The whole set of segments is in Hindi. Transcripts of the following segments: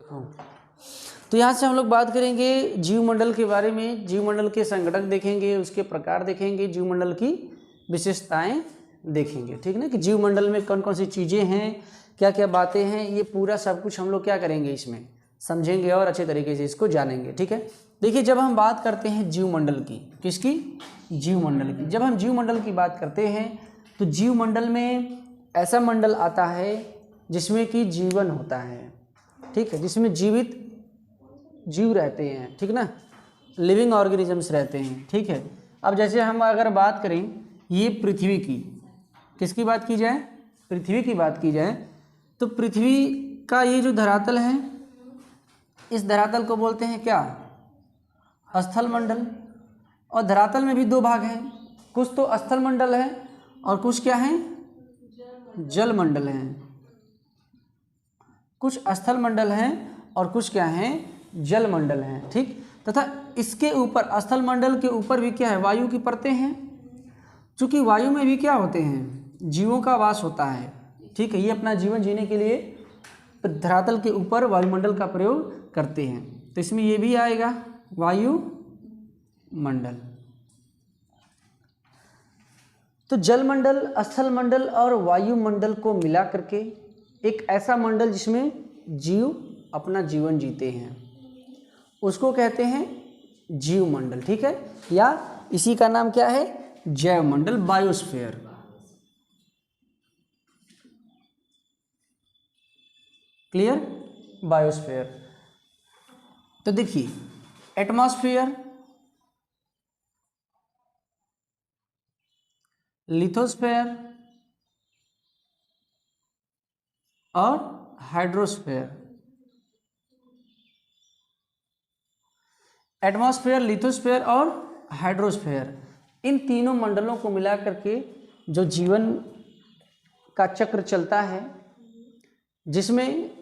तो यहाँ से हम लोग बात करेंगे जीवमंडल के बारे में, जीवमंडल के संगठक देखेंगे, उसके प्रकार देखेंगे, जीवमंडल की विशेषताएं देखेंगे, ठीक ना, कि जीवमंडल में कौन कौन सी चीज़ें हैं, क्या क्या बातें हैं, ये पूरा सब कुछ हम लोग क्या करेंगे, इसमें समझेंगे और अच्छे तरीके से इसको जानेंगे, ठीक है। देखिए, जब हम बात करते हैं जीवमंडल की, किसकी, जीवमंडल की, जब हम जीवमंडल की बात करते हैं तो जीवमंडल में ऐसा मंडल आता है जिसमें कि जीवन होता है, ठीक है, जिसमें जीवित जीव रहते हैं, ठीक ना, लिविंग ऑर्गेनिजम्स रहते हैं, ठीक है। अब जैसे हम अगर बात करें ये पृथ्वी की, किसकी बात की जाए, पृथ्वी की बात की जाए, तो पृथ्वी का ये जो धरातल है, इस धरातल को बोलते हैं क्या, स्थल मंडल। और धरातल में भी दो भाग हैं, कुछ तो स्थल मंडल है और कुछ क्या है, जल मंडल है। कुछ स्थल मंडल हैं और कुछ क्या हैं, जल मंडल हैं, ठीक। तथा इसके ऊपर, स्थल मंडल के ऊपर भी क्या है, वायु की परतें हैं। चूँकि वायु में भी क्या होते हैं, जीवों का वास होता है, ठीक है। ये अपना जीवन जीने के लिए धरातल के ऊपर वायुमंडल का प्रयोग करते हैं, तो इसमें ये भी आएगा वायुमंडल। तो जलमंडल, स्थल मंडल और वायुमंडल को मिला करके एक ऐसा मंडल जिसमें जीव अपना जीवन जीते हैं, उसको कहते हैं जीवमंडल, ठीक है। या इसी का नाम क्या है, जैवमंडल, बायोस्फीयर। Clear, biosphere. तो देखिए, एटमॉस्फेयर, लिथोस्फेयर और हाइड्रोस्फेयर। एटमॉस्फेयर, लिथोस्फेयर और हाइड्रोस्फेयर, इन तीनों मंडलों को मिला करके जो जीवन का चक्र चलता है, जिसमें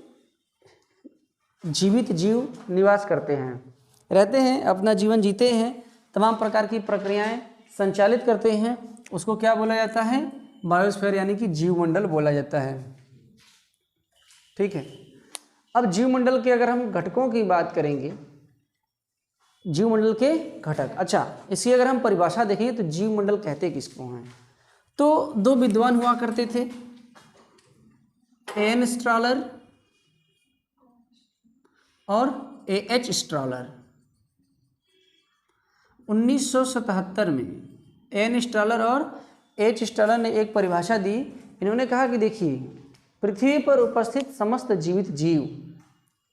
जीवित जीव निवास करते हैं, रहते हैं, अपना जीवन जीते हैं, तमाम प्रकार की प्रक्रियाएं संचालित करते हैं, उसको क्या बोला जाता है, बायोस्फीयर यानी कि जीवमंडल बोला जाता है, ठीक है। अब जीवमंडल के अगर हम घटकों की बात करेंगे, जीवमंडल के घटक, अच्छा, इसकी अगर हम परिभाषा देखेंगे तो जीवमंडल कहते किसको हैं, तो दो विद्वान हुआ करते थे, एन स्ट्रॉलर और एच स्ट्रॉलर। 1977 में एन स्ट्रॉलर और एच स्ट्रॉलर ने एक परिभाषा दी। इन्होंने कहा कि देखिए, पृथ्वी पर उपस्थित समस्त जीवित जीव,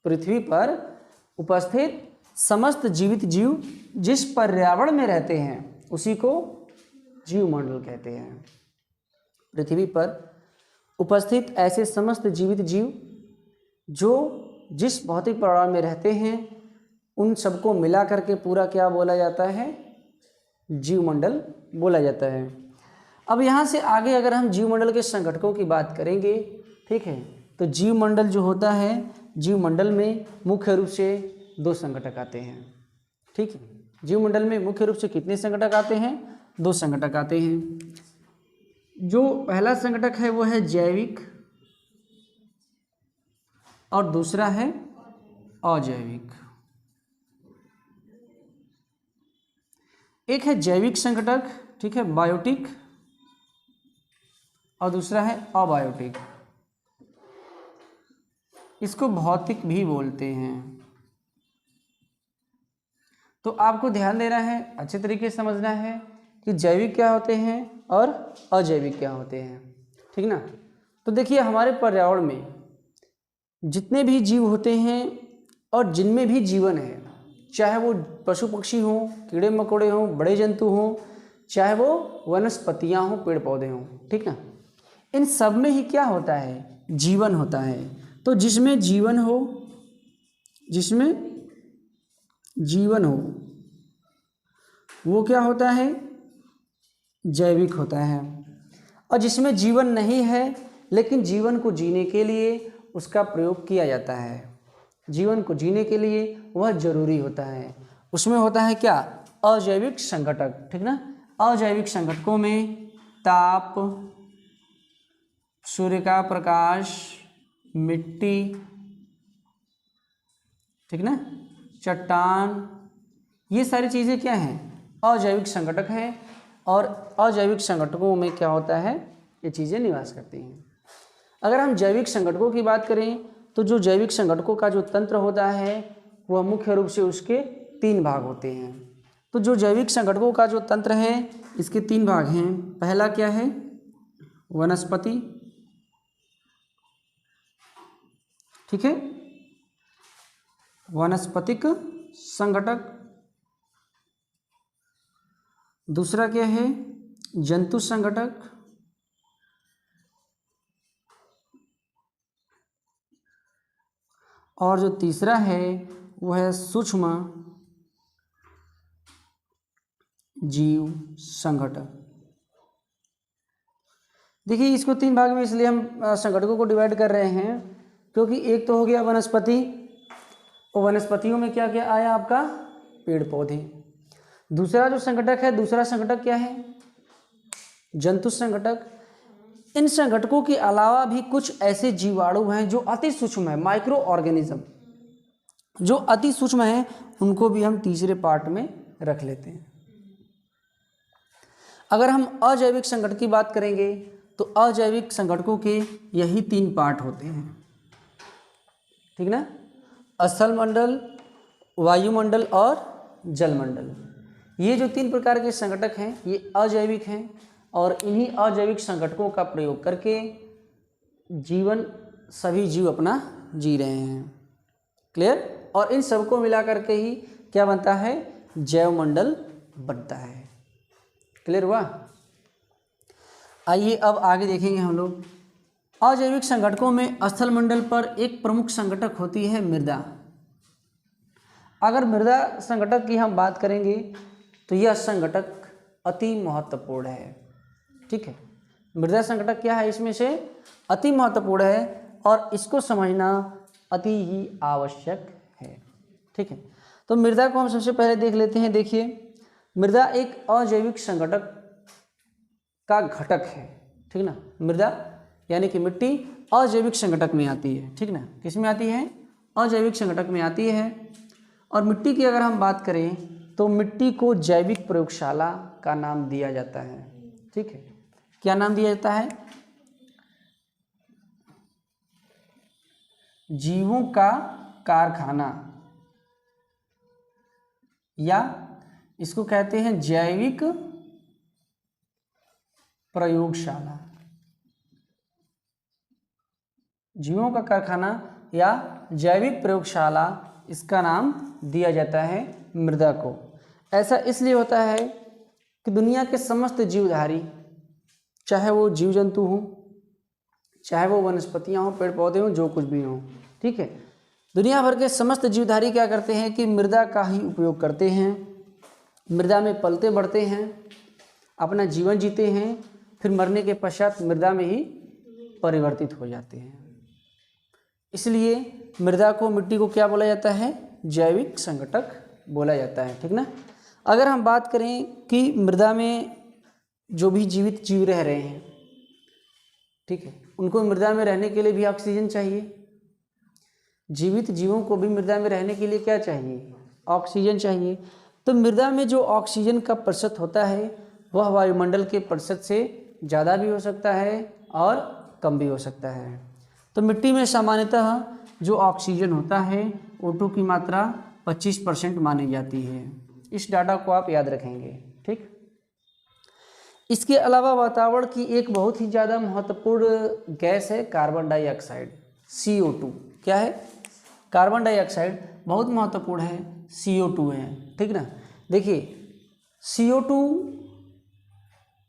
पृथ्वी पर उपस्थित समस्त जीवित जीव जिस पर्यावरण में रहते हैं उसी को जीवमंडल कहते हैं। पृथ्वी पर उपस्थित ऐसे समस्त जीवित जीव जो जिस भौतिक पर्यावरण में रहते हैं, उन सबको मिला करके पूरा क्या बोला जाता है, जीवमंडल बोला जाता है। अब यहाँ से आगे अगर हम जीवमंडल के संगठकों की बात करेंगे, ठीक है, तो जीवमंडल जो होता है, जीवमंडल में मुख्य रूप से दो संगठक आते हैं, ठीक है। जीवमंडल में मुख्य रूप से कितने संगठक आते हैं, दो संगठक आते हैं। जो पहला संगठक है वो है जैविक और दूसरा है अजैविक। एक है जैविक संगठक, ठीक है, बायोटिक, और दूसरा है अबायोटिक। इसको भौतिक भी बोलते हैं। तो आपको ध्यान देना है, अच्छे तरीके से समझना है कि जैविक क्या होते हैं और अजैविक क्या होते हैं, ठीक ना। तो देखिए, हमारे पर्यावरण में जितने भी जीव होते हैं और जिनमें भी जीवन है, चाहे वो पशु पक्षी हों, कीड़े मकोड़े हों, बड़े जंतु हों, चाहे वो वनस्पतियाँ हों, पेड़ पौधे हों, ठीक ना, इन सब में ही क्या होता है, जीवन होता है। तो जिसमें जीवन हो, जिसमें जीवन हो, वो क्या होता है, जैविक होता है। और जिसमें जीवन नहीं है लेकिन जीवन को जीने के लिए उसका प्रयोग किया जाता है, जीवन को जीने के लिए वह जरूरी होता है, उसमें होता है क्या, अजैविक संगठक, ठीक ना। अजैविक संगठकों में ताप, सूर्य का प्रकाश, मिट्टी, ठीक ना। चट्टान, ये सारी चीज़ें क्या हैं, अजैविक संगठक हैं, और अजैविक संगठकों में क्या होता है, ये चीज़ें निवास करती हैं। अगर हम जैविक संगठकों की बात करें तो जो जैविक संगठकों का जो तंत्र होता है वह मुख्य रूप से उसके 3 भाग होते हैं। तो जो जैविक संगठकों का जो तंत्र है इसके 3 भाग हैं। पहला क्या है, वनस्पति, ठीक है, वनस्पतिक संगठक। दूसरा क्या है, जंतु संगठक। और जो तीसरा है वह है सूक्ष्म जीव संगठक। देखिए इसको 3 भाग में इसलिए हम संगठकों को डिवाइड कर रहे हैं क्योंकि एक तो हो गया वनस्पति, और वनस्पतियों में क्या क्या आया आपका, पेड़ पौधे। दूसरा जो संगठक है, दूसरा संगठक क्या है, जंतु संगठक। इन संगठकों के अलावा भी कुछ ऐसे जीवाणु हैं जो अति सूक्ष्म है, माइक्रो ऑर्गेनिज्म जो अति सूक्ष्म है, उनको भी हम तीसरे पार्ट में रख लेते हैं। अगर हम अजैविक संगठन की बात करेंगे तो अजैविक संगठकों के यही 3 पार्ट होते हैं, ठीक ना। स्थल मंडल, वायुमंडल और जलमंडल। ये जो 3 प्रकार के संगठक हैं ये अजैविक हैं, और इन्हीं अजैविक संगठकों का प्रयोग करके जीवन सभी जीव अपना जी रहे हैं। क्लियर। और इन सबको मिला करके ही क्या बनता है, जैवमंडल बनता है। क्लियर हुआ। आइए अब आगे देखेंगे हम लोग। अजैविक संगठकों में स्थल मंडल पर एक प्रमुख संगठक होती है मृदा। अगर मृदा संगठक की हम बात करेंगे तो यह संगठक अति महत्वपूर्ण है, ठीक है। मृदा संगठक क्या है, इसमें से अति महत्वपूर्ण है और इसको समझना अति ही आवश्यक है, ठीक है। तो मृदा को हम सबसे पहले देख लेते हैं। देखिए मृदा एक अजैविक संगठक का घटक है, ठीक ना। मृदा यानी कि मिट्टी अजैविक संगठक में आती है, ठीक ना। किस में आती है, अजैविक संगठक में आती है। और मिट्टी की अगर हम बात करें तो मिट्टी को जैविक प्रयोगशाला का नाम दिया जाता है, ठीक है। क्या नाम दिया जाता है, जीवों का कारखाना, या इसको कहते हैं जैविक प्रयोगशाला। जीवों का कारखाना या जैविक प्रयोगशाला, इसका नाम दिया जाता है मृदा को। ऐसा इसलिए होता है कि दुनिया के समस्त जीवधारी, चाहे वो जीव जंतु हों, चाहे वो वनस्पतियाँ हों, पेड़ पौधे हों, जो कुछ भी हों, ठीक है, दुनिया भर के समस्त जीवधारी क्या करते हैं कि मृदा का ही उपयोग करते हैं। मृदा में पलते बढ़ते हैं, अपना जीवन जीते हैं, फिर मरने के पश्चात मृदा में ही परिवर्तित हो जाते हैं। इसलिए मृदा को, मिट्टी को क्या बोला जाता है, जैविक संगठक बोला जाता है, ठीक ना। अगर हम बात करें कि मृदा में जो भी जीवित जीव रह रहे हैं, ठीक है, उनको मृदा में रहने के लिए भी ऑक्सीजन चाहिए। जीवित जीवों को भी मृदा में रहने के लिए क्या चाहिए, ऑक्सीजन चाहिए। तो मृदा में जो ऑक्सीजन का प्रतिशत होता है वह वायुमंडल के प्रतिशत से ज़्यादा भी हो सकता है और कम भी हो सकता है। तो मिट्टी में सामान्यतः जो ऑक्सीजन होता है O2 की मात्रा 25% मानी जाती है। इस डाटा को आप याद रखेंगे, ठीक। इसके अलावा वातावरण की एक बहुत ही ज़्यादा महत्वपूर्ण गैस है कार्बन डाइऑक्साइड, CO2। क्या है, कार्बन डाइऑक्साइड बहुत महत्वपूर्ण है, CO2 है, ठीक ना। देखिए CO2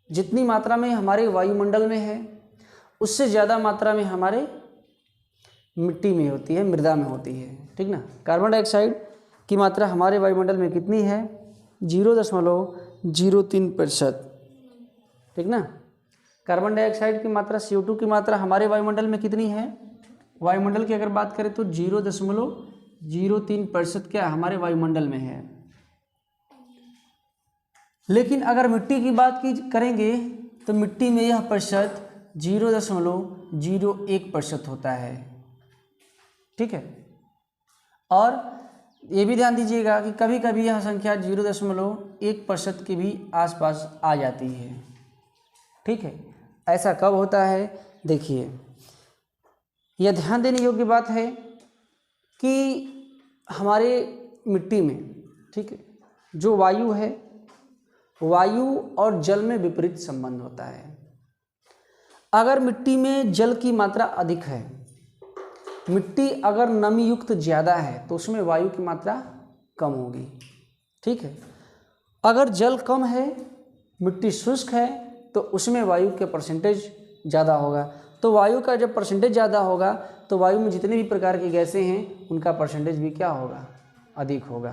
जितनी मात्रा में हमारे वायुमंडल में है उससे ज़्यादा मात्रा में हमारे मिट्टी में होती है, मृदा में होती है, ठीक ना। कार्बन डाइऑक्साइड की मात्रा हमारे वायुमंडल में कितनी है, 0.03%, ठीक ना। कार्बन डाइऑक्साइड की मात्रा, CO2 की मात्रा हमारे वायुमंडल में कितनी है, वायुमंडल की अगर बात करें तो 0.03% क्या हमारे वायुमंडल में है। लेकिन अगर मिट्टी की बात करेंगे तो मिट्टी में यह प्रतिशत 0.01% होता है, ठीक है। और ये भी ध्यान दीजिएगा कि कभी कभी यह संख्या 0.1% के भी आसपास आ जाती है। ठीक है, ऐसा कब होता है? देखिए, यह ध्यान देने योग्य बात है कि हमारे मिट्टी में, ठीक है, जो वायु है, वायु और जल में विपरीत संबंध होता है। अगर मिट्टी में जल की मात्रा अधिक है, मिट्टी अगर नमी युक्त ज़्यादा है, तो उसमें वायु की मात्रा कम होगी। ठीक है, अगर जल कम है, मिट्टी शुष्क है, तो उसमें वायु के परसेंटेज ज़्यादा होगा। तो वायु का जब परसेंटेज ज़्यादा होगा तो वायु में जितने भी प्रकार की गैसें हैं उनका परसेंटेज भी क्या होगा? अधिक होगा।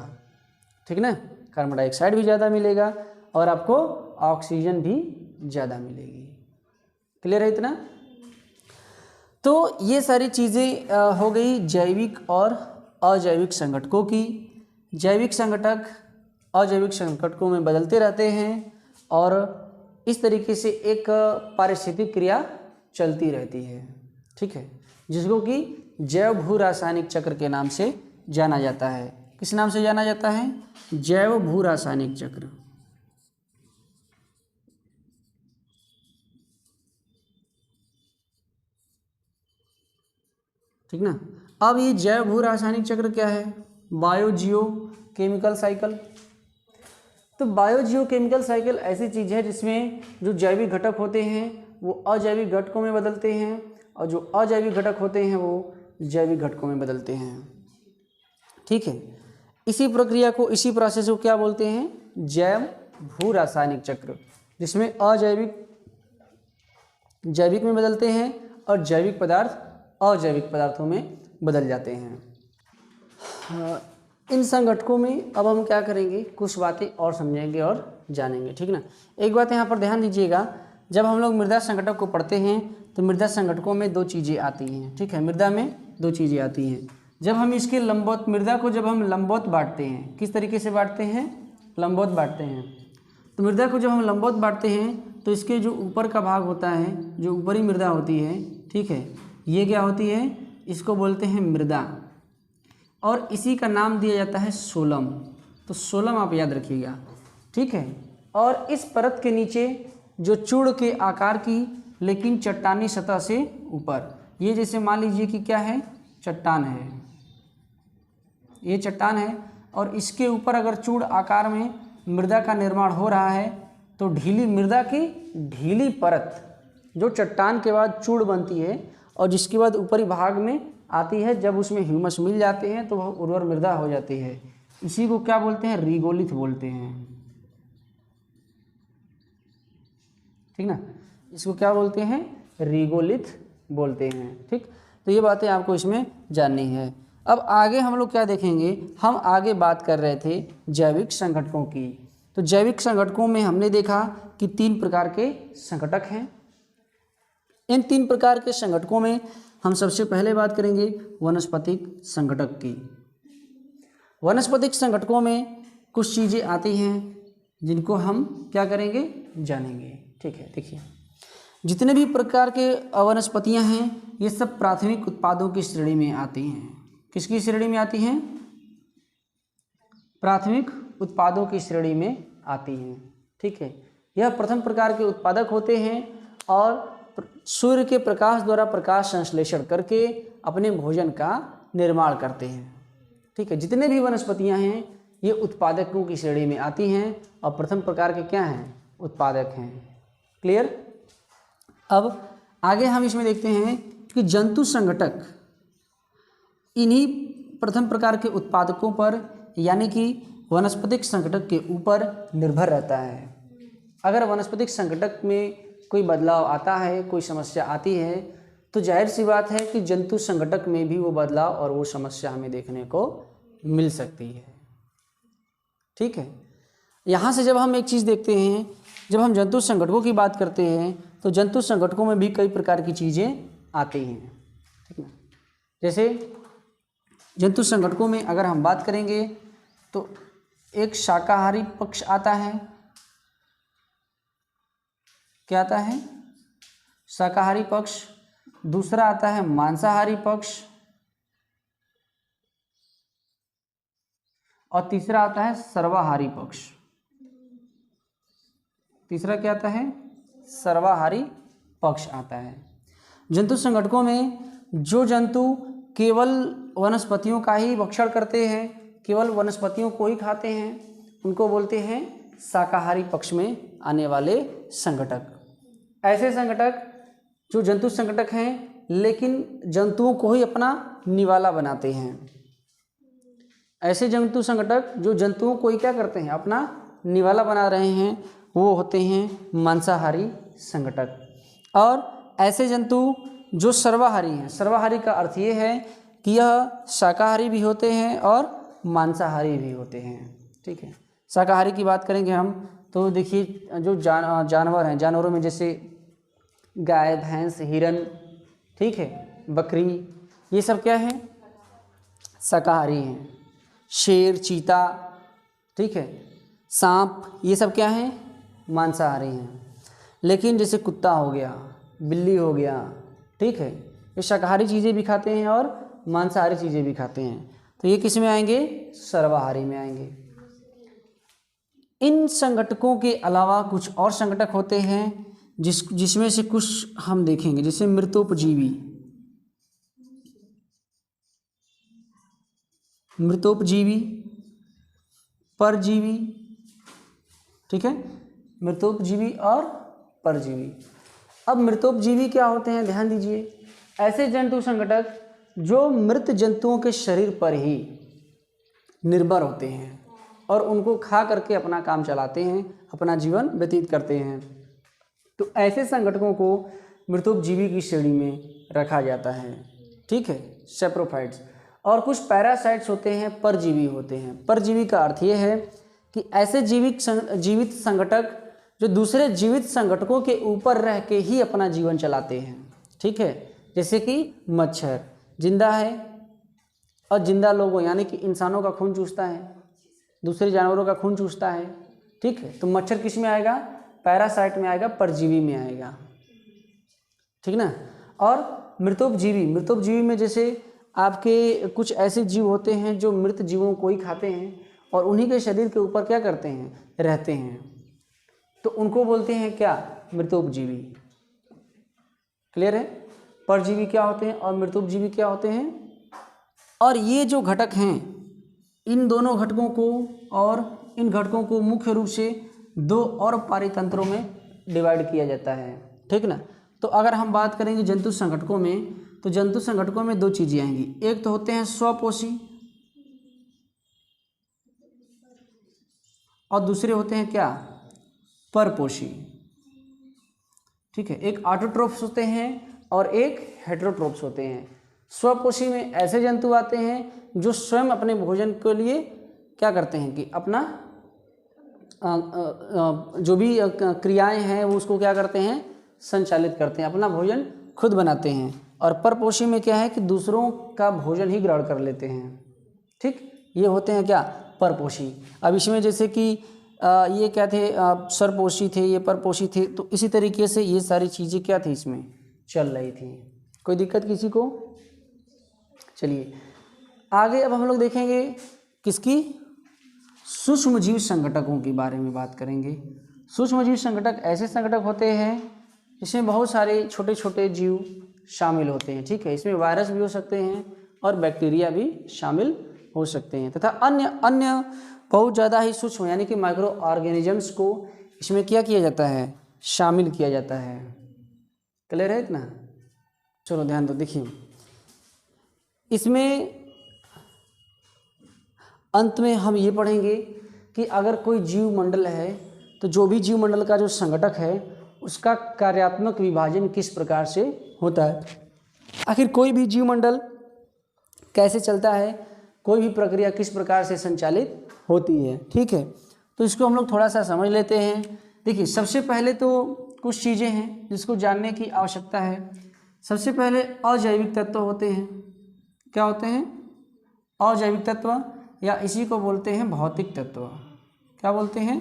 ठीक ना, कार्बन डाइऑक्साइड भी ज़्यादा मिलेगा और आपको ऑक्सीजन भी ज़्यादा मिलेगी। क्लियर है इतना? तो ये सारी चीज़ें हो गई जैविक और अजैविक संगठकों की। जैविक संगठक अजैविक संगठकों में बदलते रहते हैं और इस तरीके से एक पारिस्थितिक क्रिया चलती रहती है। ठीक है, जिसको कि जैव भू रासायनिक चक्र के नाम से जाना जाता है। किस नाम से जाना जाता है? जैव भू रासायनिक चक्र। ठीक ना। अब ये जैव भू रासायनिक चक्र क्या है? बायो जियो केमिकल साइकिल। तो बायो जियो केमिकल साइकिल ऐसी चीज़ है जिसमें जो जैविक घटक होते हैं वो अजैविक घटकों में बदलते हैं और जो अजैविक घटक होते हैं वो जैविक घटकों में बदलते हैं। ठीक है, इसी प्रक्रिया को, इसी प्रोसेस को क्या बोलते हैं? जैव भू रासायनिक चक्र, जिसमें अजैविक जैविक में बदलते हैं और जैविक पदार्थ अजैविक पदार्थों में बदल जाते हैं। इन संगठकों में अब हम क्या करेंगे, कुछ बातें और समझेंगे और जानेंगे। ठीक ना। एक बात यहाँ पर ध्यान दीजिएगा, जब हम लोग मृदा संगठक को पढ़ते हैं तो मृदा संगठकों में दो चीज़ें आती हैं। ठीक है, मृदा में दो चीज़ें आती हैं। जब हम इसके लंबवत, मृदा को जब हम लंबवत बांटते हैं, किस तरीके से बांटते हैं? लंबवत बांटते हैं। तो मृदा को जब हम लंबवत बांटते हैं तो इसके जो ऊपर का भाग होता है, जो ऊपरी मृदा होती है, ठीक है, ये क्या होती है? इसको बोलते हैं मृदा और इसी का नाम दिया जाता है सोलम। तो सोलम आप याद रखिएगा। ठीक है, और इस परत के नीचे जो चूड़ के आकार की लेकिन चट्टानी सतह से ऊपर, ये जैसे मान लीजिए कि क्या है? चट्टान है, ये चट्टान है और इसके ऊपर अगर चूड़ आकार में मृदा का निर्माण हो रहा है तो ढीली मृदा की ढीली परत जो चट्टान के बाद चूड़ बनती है और जिसके बाद ऊपरी भाग में आती है, जब उसमें ह्यूमस मिल जाते हैं तो वह उर्वर मृदा हो जाती है। इसी को क्या बोलते हैं? रिगोलिथ बोलते हैं। ठीक ना, इसको क्या बोलते हैं? रिगोलिथ बोलते हैं। ठीक, तो ये बातें आपको इसमें जाननी है। अब आगे हम लोग क्या देखेंगे? हम आगे बात कर रहे थे जैविक संगठकों की। तो जैविक संगठकों में हमने देखा कि 3 प्रकार के संगठक हैं। इन 3 प्रकार के संगठकों में हम सबसे पहले बात करेंगे वनस्पतिक संगठक की। वनस्पतिक संगठकों में कुछ चीज़ें आती हैं जिनको हम क्या करेंगे? जानेंगे। ठीक है, देखिए, जितने भी प्रकार के वनस्पतियां हैं ये सब प्राथमिक उत्पादों की श्रेणी में आती हैं। किसकी श्रेणी में आती हैं? प्राथमिक उत्पादों की श्रेणी में आती हैं। ठीक है, यह प्रथम प्रकार के उत्पादक होते हैं और सूर्य के प्रकाश द्वारा प्रकाश संश्लेषण करके अपने भोजन का निर्माण करते हैं। ठीक है, जितने भी वनस्पतियां हैं ये उत्पादकों की श्रेणी में आती हैं और प्रथम प्रकार के क्या हैं? उत्पादक हैं। क्लियर? अब आगे हम इसमें देखते हैं कि जंतु संगठक इन्हीं प्रथम प्रकार के उत्पादकों पर यानी कि वनस्पतिक संगठक के ऊपर निर्भर रहता है। अगर वनस्पतिक संगठक में कोई बदलाव आता है, कोई समस्या आती है, तो जाहिर सी बात है कि जंतु संगठक में भी वो बदलाव और वो समस्या हमें देखने को मिल सकती है। ठीक है, यहाँ से जब हम एक चीज़ देखते हैं, जब हम जंतु संगठकों की बात करते हैं तो जंतु संगठकों में भी कई प्रकार की चीज़ें आती हैं। ठीक है, जैसे जंतु संगठकों में अगर हम बात करेंगे तो एक शाकाहारी पक्ष आता है। क्या आता है? शाकाहारी पक्ष। दूसरा आता है मांसाहारी पक्ष। और तीसरा आता है सर्वाहारी पक्ष। तीसरा क्या आता है? सर्वाहारी पक्ष आता है। जंतु संगठकों में जो जंतु केवल वनस्पतियों का ही भक्षण करते हैं, केवल वनस्पतियों को ही खाते हैं, उनको बोलते हैं शाकाहारी पक्ष में आने वाले संगठक। ऐसे संगठक जो जंतु संगठक हैं लेकिन जंतुओं को ही अपना निवाला बनाते हैं। ऐसे जंतु संगठक जो जंतुओं को ही क्या करते हैं? अपना निवाला बना रहे हैं, वो होते हैं मांसाहारी संगठक। और ऐसे जंतु जो सर्वाहारी हैं, सर्वाहारी का अर्थ ये है कि यह शाकाहारी भी होते हैं और मांसाहारी भी होते हैं। ठीक है, शाकाहारी की बात करेंगे हम तो देखिए जो जानवर हैं, जानवरों में जैसे गाय, भैंस, हिरन, ठीक है, बकरी, ये सब क्या है? शाकाहारी हैं। शेर, चीता, ठीक है, सांप, ये सब क्या है? मांसाहारी हैं। लेकिन जैसे कुत्ता हो गया, बिल्ली हो गया, ठीक है, ये शाकाहारी चीज़ें भी खाते हैं और मांसाहारी चीज़ें भी खाते हैं, तो ये किस में आएंगे? सर्वाहारी में आएंगे। इन संगठकों के अलावा कुछ और संगठक होते हैं जिसमें से कुछ हम देखेंगे, जैसे मृतोपजीवी। मृतोपजीवी, परजीवी, ठीक है, मृतोपजीवी और परजीवी। अब मृतोपजीवी क्या होते हैं? ध्यान दीजिए, ऐसे जंतु संगठक जो मृत जंतुओं के शरीर पर ही निर्भर होते हैं और उनको खा करके अपना काम चलाते हैं, अपना जीवन व्यतीत करते हैं, तो ऐसे संगठकों को मृतोपजीवी की श्रेणी में रखा जाता है। ठीक है, सेप्रोफाइट्स। और कुछ पैरासाइट्स होते हैं, परजीवी होते हैं। परजीवी का अर्थ ये है कि ऐसे जीवित संगठक जो दूसरे जीवित संगठकों के ऊपर रह के ही अपना जीवन चलाते हैं। ठीक है, जैसे कि मच्छर जिंदा है और जिंदा लोगों यानी कि इंसानों का खून चूसता है, दूसरे जानवरों का खून चूसता है। ठीक है, तो मच्छर किस में आएगा? पैरासाइट में आएगा, परजीवी में आएगा। ठीक ना। और मृतोपजीवी में जैसे आपके कुछ ऐसे जीव होते हैं जो मृत जीवों को ही खाते हैं और उन्हीं के शरीर के ऊपर क्या करते हैं? रहते हैं, तो उनको बोलते हैं क्या? मृतोपजीवी। क्लियर है? परजीवी क्या होते हैं और मृतोपजीवी क्या होते हैं? और ये जो घटक हैं, इन दोनों घटकों को और इन घटकों को मुख्य रूप से दो और पारितंत्रों में डिवाइड किया जाता है। ठीक ना। तो अगर हम बात करेंगे जंतु संगठकों में, तो जंतु संगठकों में दो चीज़ें आएंगी। एक तो होते हैं स्वपोषी और दूसरे होते हैं क्या? परपोषी। ठीक है, एक ऑटोट्रोफ्स होते हैं और एक हेटेरोट्रोफ्स होते हैं। स्वपोषी में ऐसे जंतु आते हैं जो स्वयं अपने भोजन के लिए क्या करते हैं कि अपना जो भी क्रियाएं हैं वो उसको क्या करते हैं? संचालित करते हैं, अपना भोजन खुद बनाते हैं। और परपोषी में क्या है कि दूसरों का भोजन ही ग्रहण कर लेते हैं। ठीक, ये होते हैं क्या? परपोषी। अब इसमें जैसे कि ये क्या थे? सरपोषी थे, ये परपोषी थे, तो इसी तरीके से ये सारी चीज़ें क्या थी इसमें चल रही थी। कोई दिक्कत किसी को? चलिए आगे अब हम लोग देखेंगे किसकी? सूक्ष्मजीव संगठकों के बारे में बात करेंगे। सूक्ष्मजीव संगठक ऐसे संगठक होते हैं जिसमें बहुत सारे छोटे छोटे जीव शामिल होते हैं। ठीक है, इसमें वायरस भी हो सकते हैं और बैक्टीरिया भी शामिल हो सकते हैं तथा अन्य बहुत ज़्यादा ही सूक्ष्म यानी कि माइक्रो ऑर्गेनिजम्स को इसमें क्या किया जाता है? शामिल किया जाता है। क्लियर है इतना? चलो ध्यान दो। देखिए इसमें अंत में हम ये पढ़ेंगे कि अगर कोई जीव मंडल है तो जो भी जीव मंडल का जो संगठक है उसका कार्यात्मक विभाजन किस प्रकार से होता है। आखिर कोई भी जीव मंडल कैसे चलता है, कोई भी प्रक्रिया किस प्रकार से संचालित होती है। ठीक है, तो इसको हम लोग थोड़ा सा समझ लेते हैं। देखिए सबसे पहले तो कुछ चीज़ें हैं जिसको जानने की आवश्यकता है। सबसे पहले अजैविक तत्व होते हैं। क्या होते हैं? अजैविक तत्व, या इसी को बोलते हैं भौतिक तत्व। क्या बोलते हैं?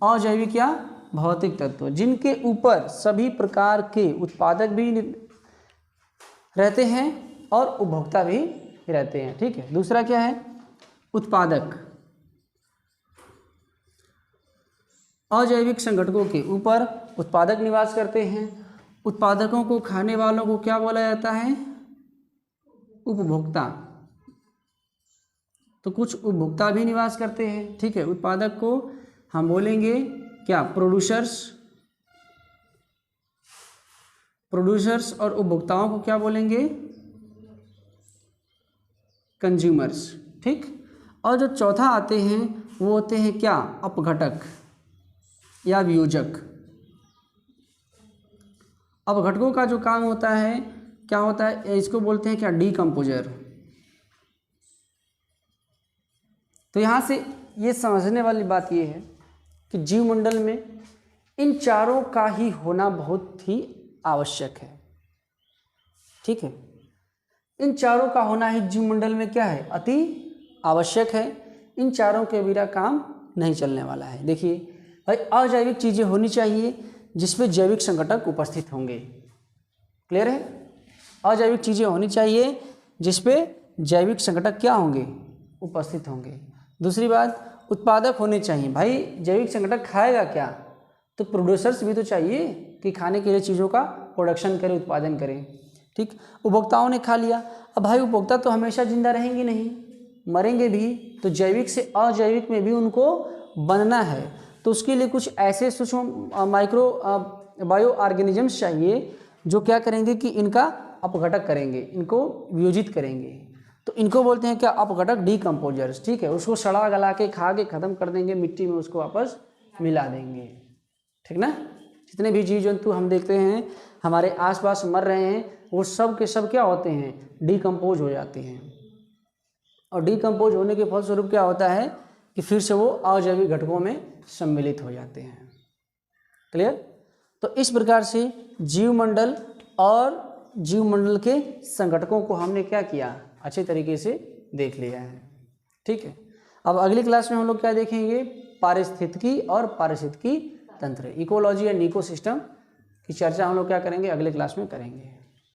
अजैविक या भौतिक तत्व, जिनके ऊपर सभी प्रकार के उत्पादक भी रहते हैं और उपभोक्ता भी रहते हैं। ठीक है, दूसरा क्या है? उत्पादक। अजैविक संगठकों के ऊपर उत्पादक निवास करते हैं। उत्पादकों को खाने वालों को क्या बोला जाता है? उपभोक्ता। तो कुछ उपभोक्ता भी निवास करते हैं, ठीक है। उत्पादक को हम बोलेंगे क्या? प्रोड्यूसर्स और उपभोक्ताओं को क्या बोलेंगे? कंज्यूमर्स, ठीक। और जो चौथा आते हैं वो होते हैं क्या? अपघटक या वियोजक। अपघटकों का जो काम होता है क्या होता है? इसको बोलते हैं क्या? डीकम्पोजर। तो यहाँ से ये समझने वाली बात ये है कि जीवमंडल में इन चारों का ही होना बहुत ही आवश्यक है, ठीक है। इन चारों का होना ही जीवमंडल में क्या है? अति आवश्यक है। इन चारों के बिना काम नहीं चलने वाला है। देखिए भाई, अजैविक चीज़ें होनी चाहिए जिसमें जैविक संगठक उपस्थित होंगे। क्लियर है? अजैविक चीज़ें होनी चाहिए जिसपे जैविक संगठक क्या होंगे? उपस्थित होंगे। दूसरी बात, उत्पादक होने चाहिए। भाई जैविक संगठक खाएगा क्या? तो प्रोड्यूसर्स भी तो चाहिए कि खाने के लिए चीज़ों का प्रोडक्शन करे, उत्पादन करे, ठीक। उपभोक्ताओं ने खा लिया, अब भाई उपभोक्ता तो हमेशा जिंदा रहेंगे नहीं, मरेंगे भी। तो जैविक से अजैविक में भी उनको बनना है। तो उसके लिए कुछ ऐसे सूक्ष्म माइक्रो बायो ऑर्गेनिजम्स चाहिए जो क्या करेंगे कि इनका अपघटक करेंगे, इनको वियोजित करेंगे। तो इनको बोलते हैं क्या? अपघटक, डीकम्पोजर्स, ठीक है। उसको सड़ा गला के खा के ख़त्म कर देंगे, मिट्टी में उसको वापस मिला देंगे, ठीक ना। जितने भी जीव जंतु हम देखते हैं हमारे आसपास मर रहे हैं, वो सब के सब क्या होते हैं? डीकम्पोज हो जाते हैं। और डीकम्पोज होने के फलस्वरूप क्या होता है कि फिर से वो अजैविक घटकों में सम्मिलित हो जाते हैं। क्लियर? तो इस प्रकार से जीवमंडल और जीवमंडल के संगठकों को हमने क्या किया? अच्छे तरीके से देख लिया है, ठीक है। अब अगली क्लास में हम लोग क्या देखेंगे? पारिस्थितिकी और पारिस्थितिकी तंत्र, इकोलॉजी एंड इकोसिस्टम की चर्चा हम लोग क्या करेंगे? अगले क्लास में करेंगे।